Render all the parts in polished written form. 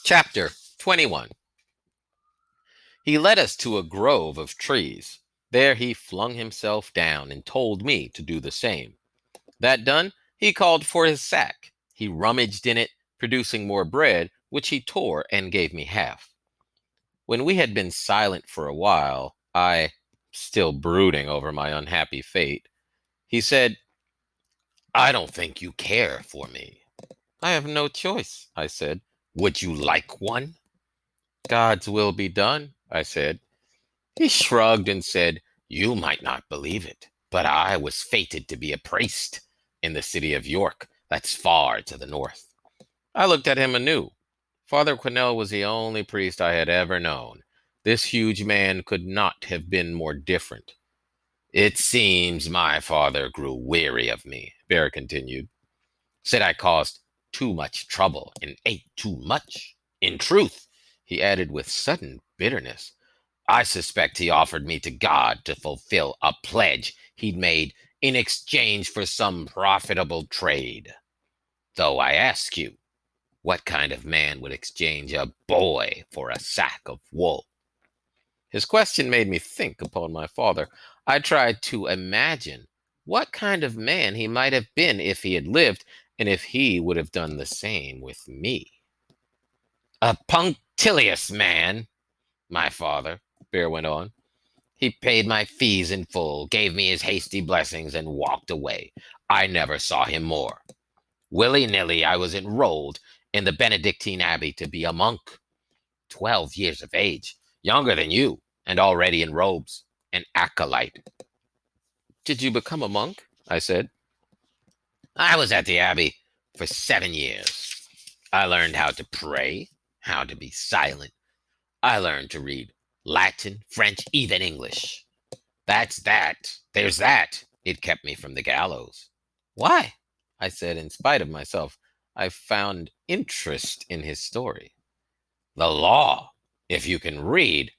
Chapter 21. He led us to a grove of trees. There he flung himself down and told me to do the same. That done, he called for his sack. He rummaged in it, producing more bread, which he tore and gave me half. When we had been silent for a while, I, still brooding over my unhappy fate, he said, "I don't think you care for me." "I have no choice," I said. "Would you like one?" "God's will be done," I said. He shrugged and said, "You might not believe it, but I was fated to be a priest in the city of York, that's far to the north." I looked at him anew. Father Quennell was the only priest I had ever known. This huge man could not have been more different. "It seems my father grew weary of me," Bear continued. "Said I caused too much trouble and ate too much. In truth," he added with sudden bitterness, "I suspect he offered me to God to fulfill a pledge he'd made in exchange for some profitable trade. Though I ask you, what kind of man would exchange a boy for a sack of wool?" His question made me think upon my father. I tried to imagine what kind of man he might have been if he had lived, and if he would have done the same with me. "A punctilious man, my father," Bear went on. "He paid my fees in full, gave me his hasty blessings, and walked away. I never saw him more. Willy-nilly, I was enrolled in the Benedictine Abbey to be a monk. 12 years of age, younger than you, and already in robes, an acolyte." "Did you become a monk?" I said. "I was at the Abbey for 7 years. I learned how to pray, how to be silent. I learned to read Latin, French, even English. That's that. There's that. It kept me from the gallows." "Why?" I said, in spite of myself. I found interest in his story. "The law. If you can read,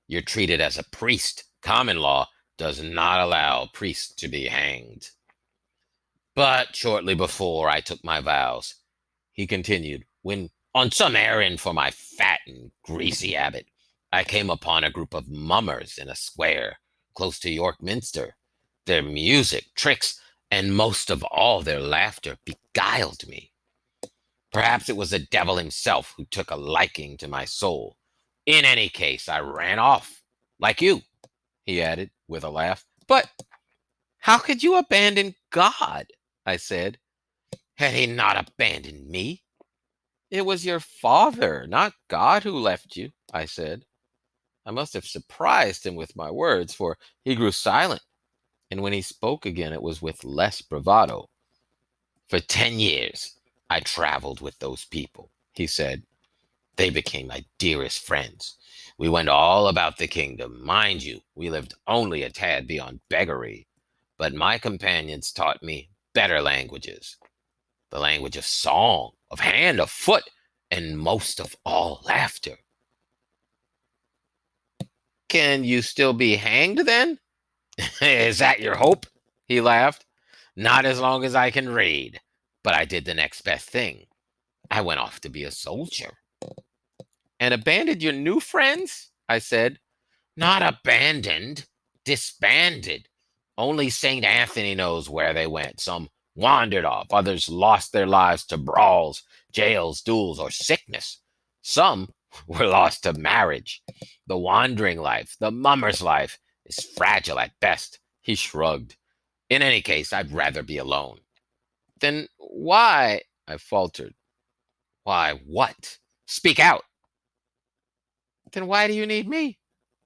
you're treated as a priest. Common law does not allow priests to be hanged. But shortly before I took my vows," he continued, "when on some errand for my fat and greasy abbot, I came upon a group of mummers in a square close to York Minster. Their music, tricks, and most of all their laughter beguiled me. Perhaps it was the devil himself who took a liking to my soul. In any case, I ran off, like you," he added, with a laugh. "But how could you abandon God?" I said. "Had he not abandoned me?" "It was your father, not God, who left you," I said. I must have surprised him with my words, for he grew silent, and when he spoke again it was with less bravado. "For 10 years I traveled with those people," he said. "They became my dearest friends. We went all about the kingdom. Mind you, we lived only a tad beyond beggary, but my companions taught me better languages, the language of song, of hand, of foot, and most of all, laughter." "Can you still be hanged then?" "Is that your hope?" he laughed. "Not as long as I can read. But I did the next best thing. I went off to be a soldier." "And abandoned your new friends?" I said. "Not abandoned, disbanded. Only St. Anthony knows where they went. Some wandered off, others lost their lives to brawls, jails, duels, or sickness. Some were lost to marriage. The wandering life, the mummer's life, is fragile at best." He shrugged. "In any case, I'd rather be alone." "Then why?" I faltered. "Why, what? Speak out." "Then why do you need me?"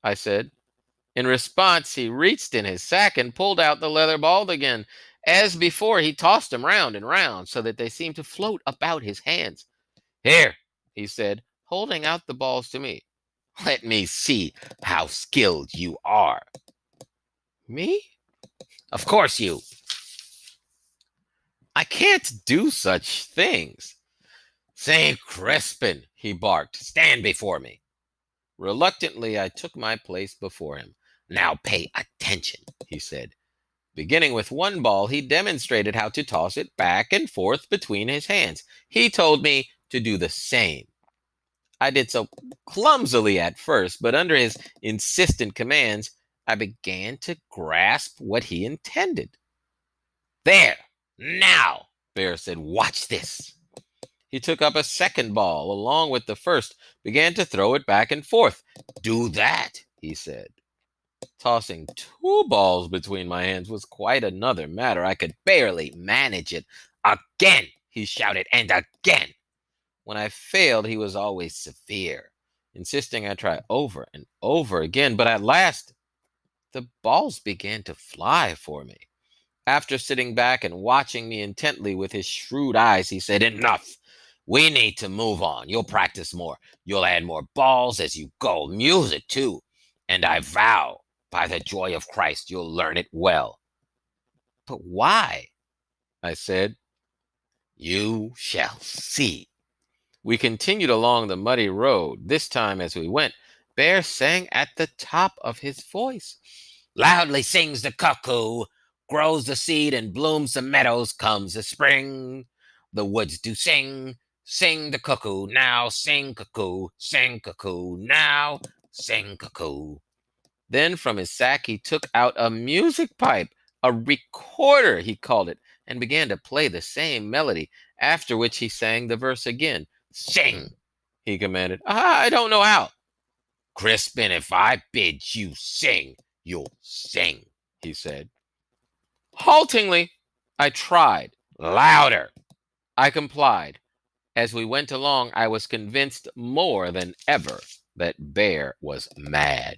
I said. In response, he reached in his sack and pulled out the leather ball again. As before, he tossed them round and round so that they seemed to float about his hands. "Here," he said, holding out the balls to me. "Let me see how skilled you are." "Me?" "Of course you. I can't do such things." "St. Crispin," he barked, "stand before me." Reluctantly, I took my place before him. "Now pay attention," he said. Beginning with one ball, he demonstrated how to toss it back and forth between his hands. He told me to do the same. I did so clumsily at first, but under his insistent commands, I began to grasp what he intended. There, now, Bear said, watch this. He took up a second ball along with the first, began to throw it back and forth. Do that, he said. Tossing two balls between my hands was quite another matter. I could barely manage it. Again, he shouted, and again. When I failed, he was always severe, insisting I try over and over again. But at last, the balls began to fly for me. After sitting back and watching me intently with his shrewd eyes, he said, enough. We need to move on. You'll practice more. You'll add more balls as you go. Music, too. And I vow, by the joy of Christ, you'll learn it well. But why? I said. You shall see. We continued along the muddy road. This time, as we went, Bear sang at the top of his voice. Loudly sings the cuckoo, grows the seed and blooms the meadows, comes the spring. The woods do sing, sing the cuckoo, now sing cuckoo, now sing cuckoo. Then from his sack he took out a music pipe, a recorder he called it, and began to play the same melody, after which he sang the verse again. Sing, he commanded. I don't know how. Crispin, if I bid you sing, you'll sing, he said. Haltingly, I tried. Louder. I complied. As we went along, I was convinced more than ever that Bear was mad.